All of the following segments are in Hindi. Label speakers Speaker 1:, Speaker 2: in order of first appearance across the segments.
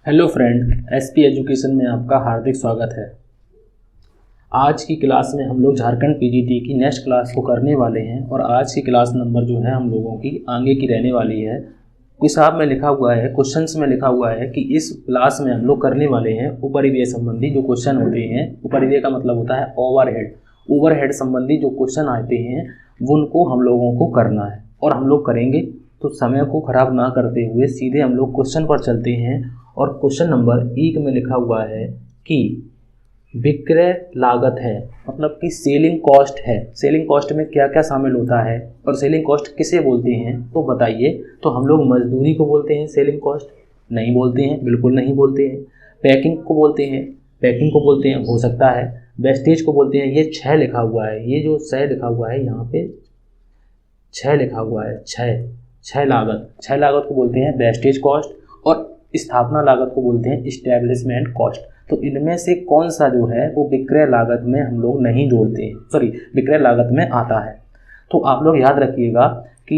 Speaker 1: हेलो फ्रेंड, एसपी एजुकेशन में आपका हार्दिक स्वागत है। आज की क्लास में हम लोग झारखंड पीजीटी की नेक्स्ट क्लास को करने वाले हैं और आज की क्लास नंबर जो है हम लोगों की आगे की रहने वाली है। हिसाब में लिखा हुआ है, क्वेश्चंस में लिखा हुआ है कि इस क्लास में हम लोग करने वाले हैं उपरिव्यय संबंधी जो क्वेश्चन होते हैं। उपरिव्यय का मतलब होता है ओवरहेड संबंधी जो क्वेश्चन आते हैं उनको हम लोगों को करना है और हम लोग करेंगे। तो समय को खराब ना करते हुए सीधे हम लोग क्वेश्चन पर चलते हैं। और क्वेश्चन नंबर 1 में लिखा हुआ है कि विक्रय लागत है, मतलब कि सेलिंग कॉस्ट है। सेलिंग कॉस्ट में क्या क्या शामिल होता है और सेलिंग कॉस्ट किसे बोलते हैं तो बताइए। तो हम लोग मजदूरी को बोलते हैं सेलिंग कॉस्ट? नहीं बोलते हैं, बिल्कुल नहीं बोलते हैं। पैकिंग को बोलते हैं, हो सकता है। वेस्टेज को बोलते हैं, ये 6 लिखा हुआ है, ये जो 6 लिखा हुआ है यहाँ पे 6 लिखा हुआ है। 6 लागत को बोलते हैं वेस्टेज कॉस्ट और स्थापना लागत को बोलते हैं इस्टेब्लिशमेंट कॉस्ट। तो इनमें से कौन सा जो है वो विक्रय लागत में हम लोग नहीं जोड़ते हैं, विक्रय लागत में आता है। तो आप लोग याद रखिएगा कि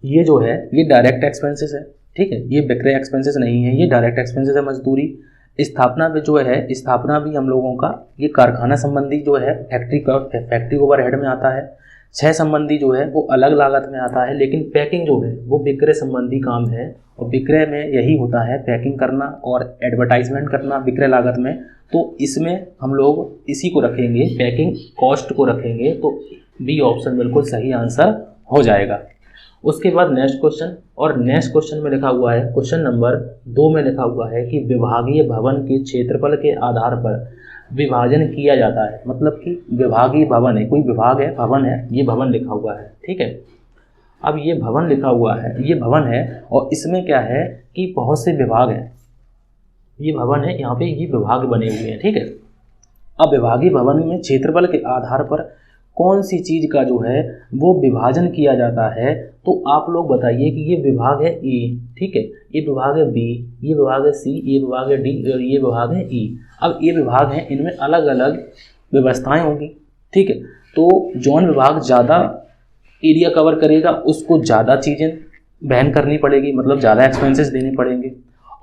Speaker 1: ये जो है ये डायरेक्ट एक्सपेंसेस है, ठीक है। ये विक्रय एक्सपेंसेस नहीं है, ये डायरेक्ट एक्सपेंसेस है। मजदूरी, स्थापना में जो है, स्थापना भी हम लोगों का ये कारखाना संबंधी जो है फैक्ट्री ओवरहेड में आता है। 6 संबंधी जो है वो अलग लागत में आता है, लेकिन पैकिंग जो है वो विक्रय संबंधी काम है और विक्रय में यही होता है पैकिंग करना और एडवर्टाइजमेंट करना विक्रय लागत में। तो इसमें हम लोग इसी को रखेंगे, पैकिंग कॉस्ट को रखेंगे। तो बी ऑप्शन बिल्कुल सही आंसर हो जाएगा। उसके बाद नेक्स्ट क्वेश्चन, और नेक्स्ट क्वेश्चन में लिखा हुआ है, क्वेश्चन नंबर 2 में लिखा हुआ है कि विभागीय भवन के क्षेत्रफल के आधार पर विभाजन किया जाता है। मतलब कि विभागीय भवन है, कोई विभाग है, भवन है, ये भवन लिखा हुआ है, ठीक है। अब ये भवन लिखा हुआ है, ये भवन है और इसमें क्या है कि बहुत से विभाग हैं। ये भवन है, यहाँ पे ये विभाग बने हुए हैं, ठीक है। अब विभागीय भवन में क्षेत्रफल के आधार पर कौन सी चीज़ का जो है वो विभाजन किया जाता है। तो आप लोग बताइए कि ये विभाग है ए, ठीक है, ये विभाग है बी, ये विभाग है सी, ये विभाग है डी और ये विभाग है ई। अब ये विभाग हैं, इनमें अलग अलग व्यवस्थाएं होंगी, ठीक है। तो जौन विभाग ज़्यादा एरिया कवर करेगा उसको ज़्यादा चीज़ें वहन करनी पड़ेगी, मतलब ज़्यादा एक्सपेंसेस देने पड़ेंगे।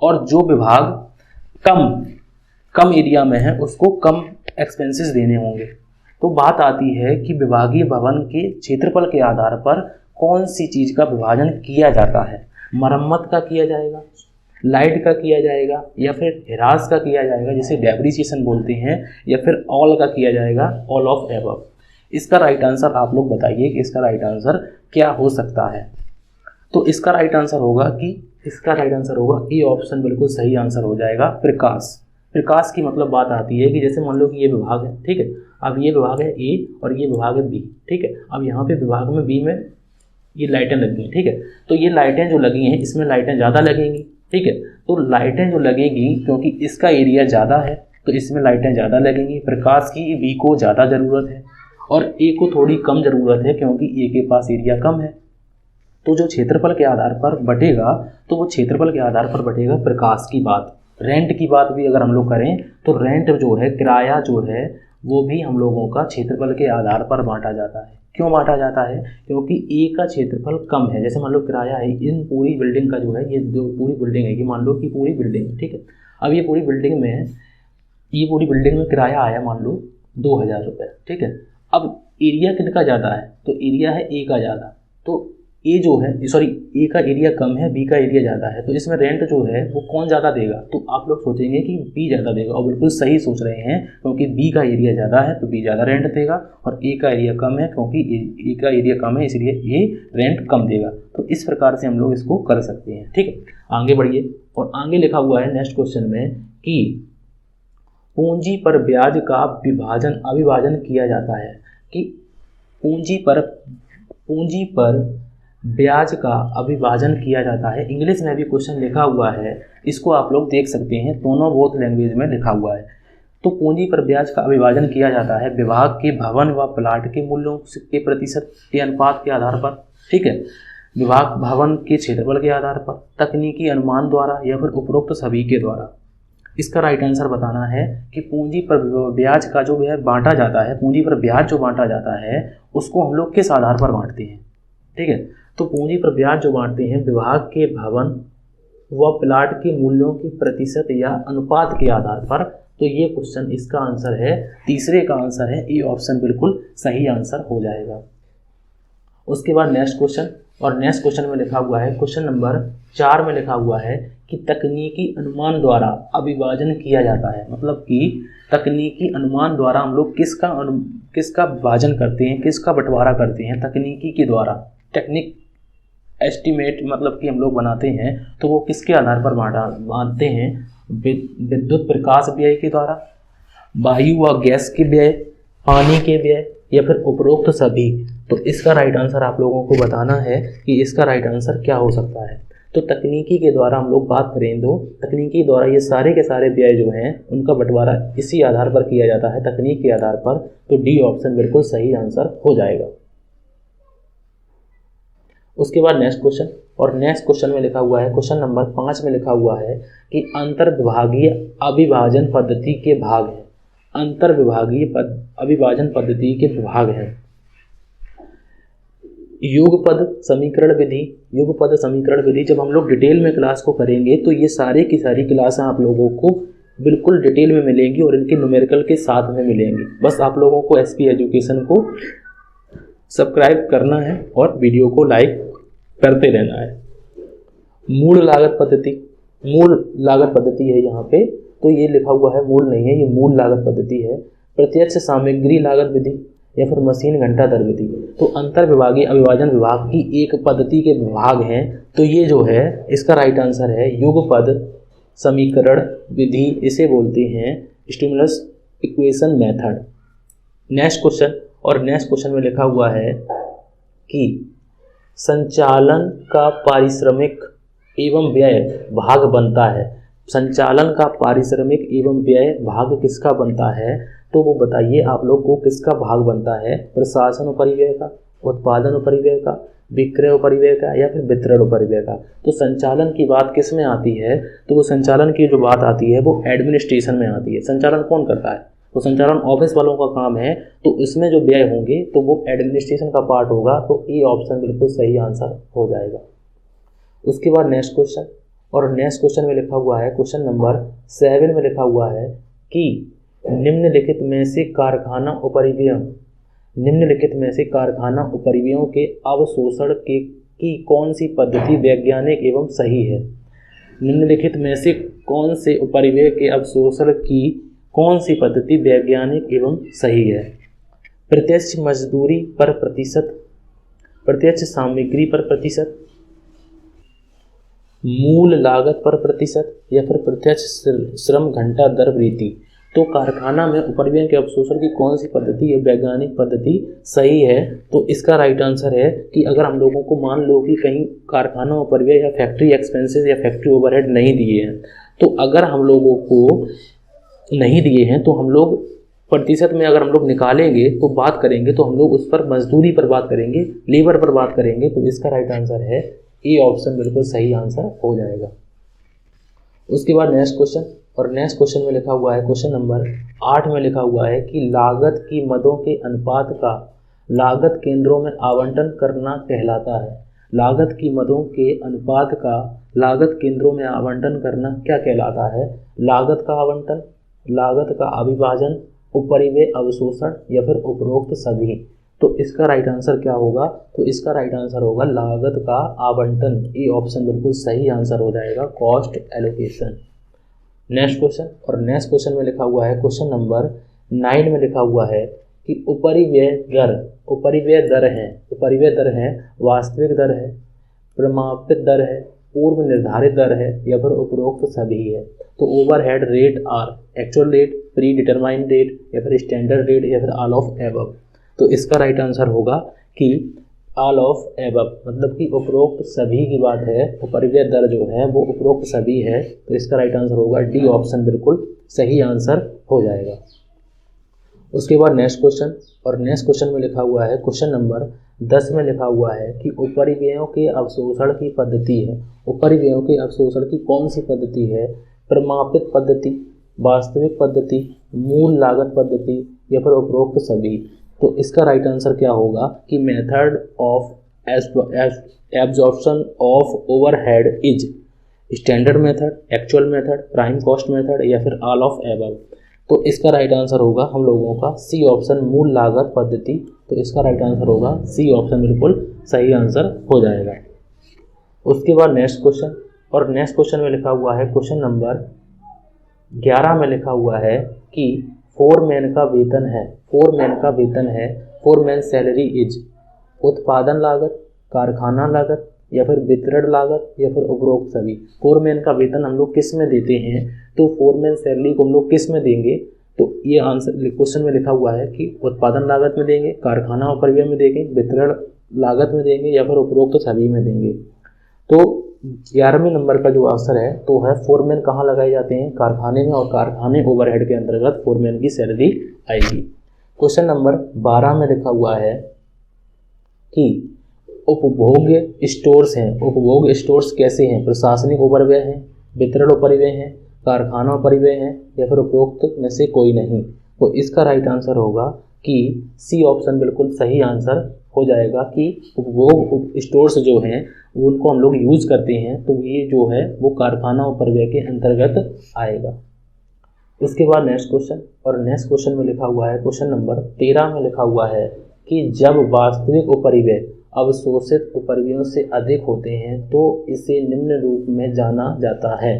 Speaker 1: और जो विभाग कम एरिया में है उसको कम एक्सपेंसेस देने होंगे। तो बात आती है कि विभागीय भवन के क्षेत्रफल के आधार पर कौन सी चीज़ का विभाजन किया जाता है। मरम्मत का किया जाएगा, लाइट का किया जाएगा, या फिर हिरास का किया जाएगा जिसे डेप्रिसिएशन बोलते हैं, या फिर ऑल का किया जाएगा, ऑल ऑफ एबव। इसका राइट आंसर आप लोग बताइए कि इसका राइट आंसर क्या हो सकता है। तो इसका राइट आंसर होगा ए ऑप्शन बिल्कुल सही आंसर हो जाएगा, प्रकाश की मतलब बात आती है कि जैसे मान लो कि ये विभाग है, ठीक है। अब ये विभाग है ए और ये विभाग है बी, ठीक है। अब यहाँ पे विभाग में बी में ये लाइटें लगी हैं, ठीक है। तो ये लाइटें जो लगी हैं इसमें लाइटें ज़्यादा लगेंगी, ठीक है। तो लाइटें जो लगेगी क्योंकि इसका एरिया ज़्यादा है तो इसमें लाइटें ज़्यादा लगेंगी। प्रकाश की बी को ज़्यादा ज़रूरत है और ए को थोड़ी कम ज़रूरत है क्योंकि ए के पास एरिया कम है। तो जो क्षेत्रफल के आधार पर बटेगा तो वो क्षेत्रफल के आधार पर बटेगा प्रकाश की बात। रेंट की बात भी अगर हम लोग करें तो रेंट जो है, किराया जो है, वो भी हम लोगों का क्षेत्रफल के आधार पर बांटा जाता है। क्यों बांटा जाता है? क्योंकि ए का क्षेत्रफल कम है। जैसे मान लो किराया है इन पूरी बिल्डिंग का जो है, ये जो पूरी बिल्डिंग है, ये मान लो कि पूरी बिल्डिंग है, ठीक है। अब ये पूरी बिल्डिंग में किराया आया मान लो 2000 रुपये, ठीक है। अब एरिया किनका ज़्यादा है? तो एरिया है ए का ज़्यादा, तो ए जो है ए का एरिया कम है, बी का एरिया ज़्यादा है, तो इसमें रेंट जो है वो कौन ज़्यादा देगा? तो आप लोग सोचेंगे कि बी ज़्यादा देगा और बिल्कुल सही सोच रहे हैं, क्योंकि बी का एरिया ज़्यादा है तो बी ज़्यादा रेंट देगा और ए का एरिया कम है क्योंकि ए का एरिया कम है इसलिए ए रेंट कम देगा। तो इस प्रकार से हम लोग इसको कर सकते हैं, ठीक है। आगे बढ़िए, और आगे लिखा हुआ है नेक्स्ट क्वेश्चन में कि पूंजी पर ब्याज का अविभाजन किया जाता है। कि पूंजी पर ब्याज का अविभाजन किया जाता है। इंग्लिश में भी क्वेश्चन लिखा हुआ है, इसको आप लोग देख सकते हैं, दोनों बोथ लैंग्वेज में लिखा हुआ है। तो पूंजी पर ब्याज का अविभाजन किया जाता है विभाग के भवन व प्लाट के मूल्यों के प्रतिशत के अनुपात के आधार पर, ठीक है। विभाग भवन के क्षेत्रफल के आधार पर, तकनीकी अनुमान द्वारा, या फिर उपरोक्त सभी के द्वारा। इसका राइट आंसर बताना है कि पूंजी पर ब्याज का जो है बांटा जाता है, पूंजी पर ब्याज जो बांटा जाता है उसको हम लोग किस आधार पर बांटते हैं, ठीक है। तो पूंजी पर ब्याज जो बांटते हैं विभाग के भवन वह प्लाट के मूल्यों के प्रतिशत या अनुपात के आधार पर। तो ये क्वेश्चन इसका आंसर है, तीसरे का आंसर है ए ऑप्शन बिल्कुल सही आंसर हो जाएगा। उसके बाद नेक्स्ट क्वेश्चन, और नेक्स्ट क्वेश्चन में लिखा हुआ है, क्वेश्चन नंबर 4 में लिखा हुआ है कि तकनीकी अनुमान द्वारा अविभाजन किया जाता है। मतलब कि तकनीकी अनुमान द्वारा हम लोग किसका विभाजन करते हैं, किसका बंटवारा करते हैं तकनीकी के द्वारा। टेक्निक एस्टिमेट मतलब कि हम लोग बनाते हैं तो वो किसके आधार पर बांटते हैं, विद्युत प्रकाश व्यय के द्वारा, वायु व गैस के व्यय, पानी के व्यय, या फिर उपरोक्त सभी। तो इसका राइट आंसर आप लोगों को बताना है कि इसका राइट आंसर क्या हो सकता है। तो तकनीकी के द्वारा हम लोग बात करें तो तकनीकी द्वारा ये सारे के सारे व्यय जो हैं उनका बंटवारा इसी आधार पर किया जाता है, तकनीक के आधार पर। तो डी ऑप्शन बिल्कुल सही आंसर हो जाएगा। उसके बाद नेक्स्ट क्वेश्चन, और नेक्स्ट क्वेश्चन में लिखा हुआ है, क्वेश्चन नंबर 5 में लिखा हुआ है कि अंतर्विभागीय अविभाजन पद्धति के भाग हैं। अंतर्विभागीय अविभाजन पद्धति के विभाग हैं युगपद समीकरण विधि। युगपद समीकरण विधि जब हम लोग डिटेल में क्लास को करेंगे तो ये सारी की सारी क्लास आप लोगों को बिल्कुल डिटेल में मिलेंगी और इनके न्यूमेरिकल के साथ में मिलेंगी। बस आप लोगों को एसपी एजुकेशन को सब्सक्राइब करना है और वीडियो को लाइक करते रहना है। मूल लागत पद्धति है यहाँ पे, तो ये लिखा हुआ है मूल नहीं है, ये मूल लागत पद्धति है। प्रत्यक्ष सामग्री लागत विधि या फिर मशीन घंटा दर विधि। तो अंतर्विभागीय अविभाजन विभाग की एक पद्धति के विभाग हैं। तो ये जो है इसका राइट आंसर है युगपद समीकरण विधि, इसे बोलते हैं stimulus equation method. Next question, और नेक्स्ट क्वेश्चन में लिखा हुआ है कि संचालन का पारिश्रमिक एवं व्यय भाग बनता है। संचालन का पारिश्रमिक एवं व्यय भाग किसका बनता है, तो वो बताइए आप लोग को किसका भाग बनता है। प्रशासन उपरिव्यय का, उत्पादन उपरिव्यय का, विक्रय उपरिव्यय का, या फिर वितरण उपरिव्यय का। तो संचालन की बात किस में आती है, तो वो संचालन की जो बात आती है वो एडमिनिस्ट्रेशन में आती है। संचालन कौन करता है, तो संचालन ऑफिस वालों का काम है। तो इसमें जो व्यय होंगे तो वो एडमिनिस्ट्रेशन का पार्ट होगा। तो ए ऑप्शन बिल्कुल सही आंसर हो जाएगा। उसके बाद नेक्स्ट क्वेश्चन, और नेक्स्ट क्वेश्चन में लिखा हुआ है, क्वेश्चन नंबर 7 में लिखा हुआ है कि निम्नलिखित में से कारखाना उपरिव्ययों के अवशोषण की कौन सी पद्धति वैज्ञानिक एवं सही है। निम्नलिखित में से कौन से उपरिव्यय के अवशोषण की कौन सी पद्धति वैज्ञानिक एवं सही है। प्रत्यक्ष मजदूरी पर प्रतिशत, प्रत्यक्ष सामग्री पर प्रतिशत, मूल लागत पर प्रतिशत, या फिर प्रत्यक्ष श्रम घंटा दर वृद्धि। तो कारखाना में उपरिव्यय के अवशोषण की कौन सी पद्धति या वैज्ञानिक पद्धति सही है, तो इसका राइट आंसर है कि अगर हम लोगों को मान लो कि कहीं कारखाना उपरिव्यय या फैक्ट्री एक्सपेंसेस या फैक्ट्री ओवरहेड नहीं दिए हैं, तो अगर हम लोगों को नहीं दिए हैं तो हम लोग प्रतिशत में अगर हम लोग निकालेंगे तो बात करेंगे तो हम लोग उस पर मजदूरी पर बात करेंगे, लेबर पर बात करेंगे। तो इसका राइट आंसर है ए ऑप्शन बिल्कुल सही आंसर हो जाएगा। उसके बाद नेक्स्ट क्वेश्चन, और नेक्स्ट क्वेश्चन में लिखा हुआ है, क्वेश्चन नंबर 8 में लिखा हुआ है कि लागत की मदों के अनुपात का लागत केंद्रों में आवंटन करना कहलाता है। लागत की मदों के अनुपात का लागत केंद्रों में आवंटन करना क्या कहलाता है। लागत का आवंटन, लागत का अविभाजन, उपरिव्यय अवशोषण, या फिर उपरोक्त सभी। तो इसका राइट आंसर क्या होगा, तो इसका राइट आंसर होगा लागत का आवंटन। ए ऑप्शन बिल्कुल सही आंसर हो जाएगा, कॉस्ट एलोकेशन। नेक्स्ट क्वेश्चन, और नेक्स्ट क्वेश्चन में लिखा हुआ है, क्वेश्चन नंबर 9 में लिखा हुआ है कि उपरिव्यय दर है, वास्तविक दर है, प्रमापित दर है, पूर्व निर्धारित दर है, या फिर उपरोक्त सभी है। तो overhead rate or actual rate, predetermined rate, या फिर स्टैंडर्ड रेट, या फिर ऑल ऑफ एबव। तो इसका राइट आंसर होगा कि ऑल ऑफ एबव, मतलब कि उपरोक्त सभी की बात है। उपरिव्यय दर जो है वो उपरोक्त सभी है। तो इसका राइट आंसर होगा डी ऑप्शन बिल्कुल सही आंसर हो जाएगा। उसके बाद नेक्स्ट क्वेश्चन, और नेक्स्ट क्वेश्चन में लिखा हुआ है, क्वेश्चन नंबर 10 में लिखा हुआ है कि उपरिव्ययों के अवशोषण की पद्धति है। उपरिव्ययों के अवशोषण की कौन सी पद्धति है। प्रमापित पद्धति, वास्तविक पद्धति, मूल लागत पद्धति, या फिर उपरोक्त सभी। तो इसका राइट आंसर क्या होगा कि method of absorption of overhead is standard method, actual method, prime cost method या फिर ऑल ऑफ एबव। तो इसका राइट आंसर होगा हम लोगों का सी ऑप्शन, मूल लागत पद्धति। तो इसका राइट आंसर होगा सी ऑप्शन, बिल्कुल सही आंसर हो जाएगा। उसके बाद नेक्स्ट क्वेश्चन, और नेक्स्ट क्वेश्चन में लिखा हुआ है क्वेश्चन नंबर 11 में लिखा हुआ है कि फोरमैन का वेतन है, फोरमैन का वेतन है, फोरमैन सैलरी इज उत्पादन लागत, कारखाना लागत या फिर वितरण लागत या फिर उपरोक्त सभी। फोरमैन का वेतन हम लोग किस में देते हैं, तो फोरमैन सैलरी को हम लोग किस में देंगे, तो ये आंसर क्वेश्चन में लिखा हुआ है कि उत्पादन लागत में देंगे, कारखाना और परिवहन में देंगे, वितरण लागत में देंगे या फिर उपरोक्त सभी में देंगे। तो 11वें नंबर का जो आंसर है तो है फोरमैन कहाँ लगाए जाते हैं, कारखाने में, और कारखाने ओवरहेड के अंतर्गत फोरमैन की सैलरी आएगी। क्वेश्चन नंबर 12 में लिखा हुआ है कि उपभोग स्टोर्स हैं, उपभोग स्टोर्स कैसे हैं, प्रशासनिक उपरिव्यय हैं, वितरण उपरिव्यय हैं, कारखाना उपरिव्यय हैं या फिर उपरोक्त में से कोई नहीं। तो इसका राइट आंसर होगा कि सी ऑप्शन बिल्कुल सही आंसर हो जाएगा कि उपभोग स्टोर्स जो हैं उनको हम लोग यूज़ करते हैं, तो ये जो है वो कारखाना उपरिव्यय के अंतर्गत आएगा। उसके बाद नेक्स्ट क्वेश्चन, और नेक्स्ट क्वेश्चन में लिखा हुआ है क्वेश्चन नंबर 13 में लिखा हुआ है कि जब वास्तविक उपरिव्यय अवशोषित उपरिव्ययों से अधिक होते हैं तो इसे निम्न रूप में जाना जाता है।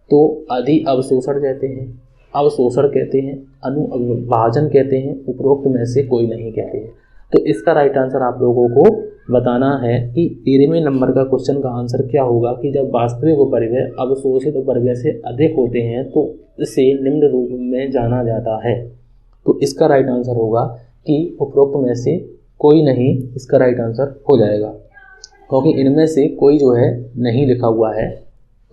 Speaker 1: तो अधि अवशोषण कहते हैं, अवशोषण कहते हैं, अनुविभाजन कहते हैं, उपरोक्त में से कोई नहीं कहते हैं। तो इसका राइट आंसर आप लोगों को बताना है कि 13वें नंबर का क्वेश्चन का आंसर क्या होगा कि जब वास्तविक उपरिव्यय अवशोषित उपरिव्यय से अधिक होते हैं तो इसे निम्न रूप में जाना जाता है। तो इसका राइट आंसर होगा कि उपरोक्त में से कोई नहीं, इसका राइट आंसर हो जाएगा क्योंकि इनमें से कोई जो है नहीं लिखा हुआ है।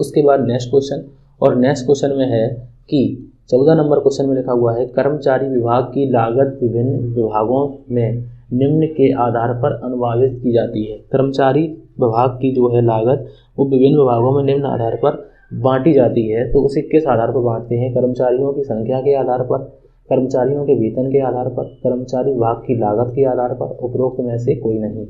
Speaker 1: उसके बाद नेक्स्ट क्वेश्चन, और नेक्स्ट क्वेश्चन में है कि 14 नंबर क्वेश्चन में लिखा हुआ है कर्मचारी विभाग की लागत विभिन्न विभागों में निम्न के आधार पर अनुवादित की जाती है। कर्मचारी विभाग की जो है लागत वो विभिन्न विभागों में निम्न आधार पर बांटी जाती है। तो उसे किस आधार पर बांटते हैं, कर्मचारियों की संख्या के आधार पर, कर्मचारियों के वेतन के आधार पर, कर्मचारी विभाग की लागत के आधार पर, उपरोक्त में से कोई नहीं।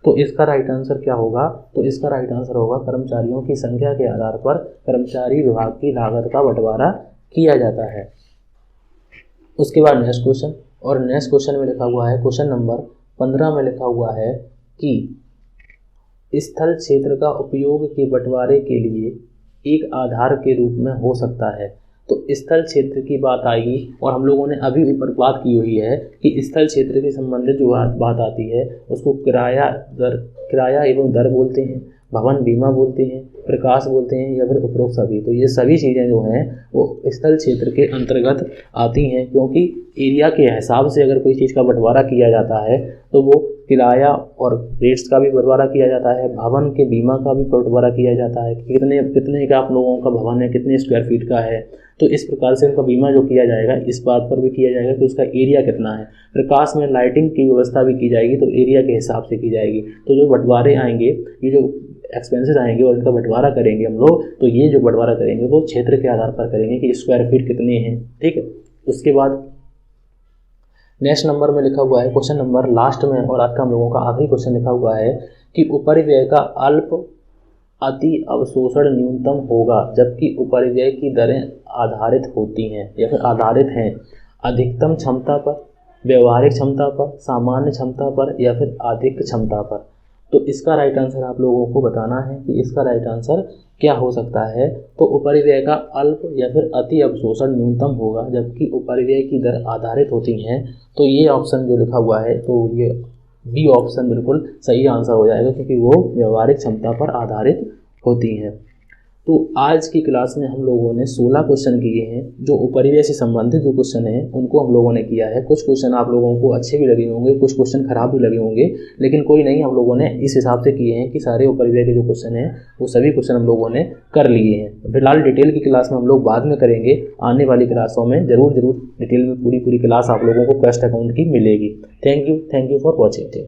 Speaker 1: तो इसका राइट आंसर क्या होगा, तो इसका राइट आंसर होगा कर्मचारियों की संख्या के आधार पर कर्मचारी विभाग की लागत का बंटवारा किया जाता है। उसके बाद नेक्स्ट क्वेश्चन, और नेक्स्ट क्वेश्चन में लिखा हुआ है क्वेश्चन नंबर 15 में लिखा हुआ है कि स्थल क्षेत्र का उपयोग के बंटवारे के लिए एक आधार के रूप में हो सकता है। तो स्थल क्षेत्र की बात आएगी, और हम लोगों ने अभी ऊपर बात की हुई है कि स्थल क्षेत्र के संबंधित जो बात आती है उसको किराया एवं दर बोलते हैं, भवन बीमा बोलते हैं, प्रकाश बोलते हैं या फिर उपरोक्त सभी। तो ये सभी चीज़ें जो हैं वो स्थल क्षेत्र के अंतर्गत आती हैं, क्योंकि एरिया के हिसाब से अगर कोई चीज़ का बंटवारा किया जाता है तो वो किराया और रेट्स का भी बंटवारा किया जाता है, भवन के बीमा का भी बंटवारा किया जाता है, कितने का आप लोगों का भवन है, कितने स्क्वायर फीट का है, तो इस प्रकार से उनका बीमा जो किया जाएगा इस बात पर भी किया जाएगा कि उसका एरिया कितना है। प्रकाश में लाइटिंग की व्यवस्था भी की जाएगी तो एरिया के हिसाब से की जाएगी। तो जो बंटवारे आएंगे, ये जो एक्सपेंसेस आएंगे और इनका बंटवारा करेंगे हम लोग, तो ये जो बंटवारा करेंगे वो क्षेत्र के आधार पर करेंगे कि स्क्वायर फीट कितने हैं, ठीक है। उसके बाद नेक्स्ट नंबर में लिखा हुआ है क्वेश्चन नंबर लास्ट में, और आज का हम लोगों का आखिरी क्वेश्चन लिखा हुआ है कि उपरिव्यय का अल्प अति अवशोषण न्यूनतम होगा जबकि उपरिव्यय की दरें आधारित होती हैं या फिर आधारित हैं अधिकतम क्षमता पर, व्यवहारिक क्षमता पर, सामान्य क्षमता पर या फिर अधिक क्षमता पर। तो इसका राइट आंसर आप लोगों को बताना है कि इसका राइट आंसर क्या हो सकता है। तो उपरिव्यय का अल्प या फिर अति अवशोषण न्यूनतम होगा जबकि उपरिव्यय की दर आधारित होती हैं। तो ये ऑप्शन जो लिखा हुआ है तो ये बी ऑप्शन बिल्कुल सही आंसर हो जाएगा क्योंकि वो व्यवहारिक क्षमता पर आधारित होती हैं। तो आज की क्लास में हम लोगों ने 16 क्वेश्चन किए हैं जो उपरिव्यय से संबंधित जो क्वेश्चन हैं उनको हम लोगों ने किया है। कुछ क्वेश्चन आप लोगों को अच्छे भी लगे होंगे, कुछ क्वेश्चन खराब भी लगे होंगे, लेकिन कोई नहीं, हम लोगों ने इस हिसाब से किए हैं कि सारे उपरिव्यय के जो क्वेश्चन हैं वो सभी क्वेश्चन हम लोगों ने कर लिए हैं। फिलहाल डिटेल की क्लास में हम लोग बाद में करेंगे, आने वाली क्लासों में ज़रूर डिटेल में पूरी क्लास आप लोगों को कॉस्ट अकाउंट की मिलेगी। Thank you for watching.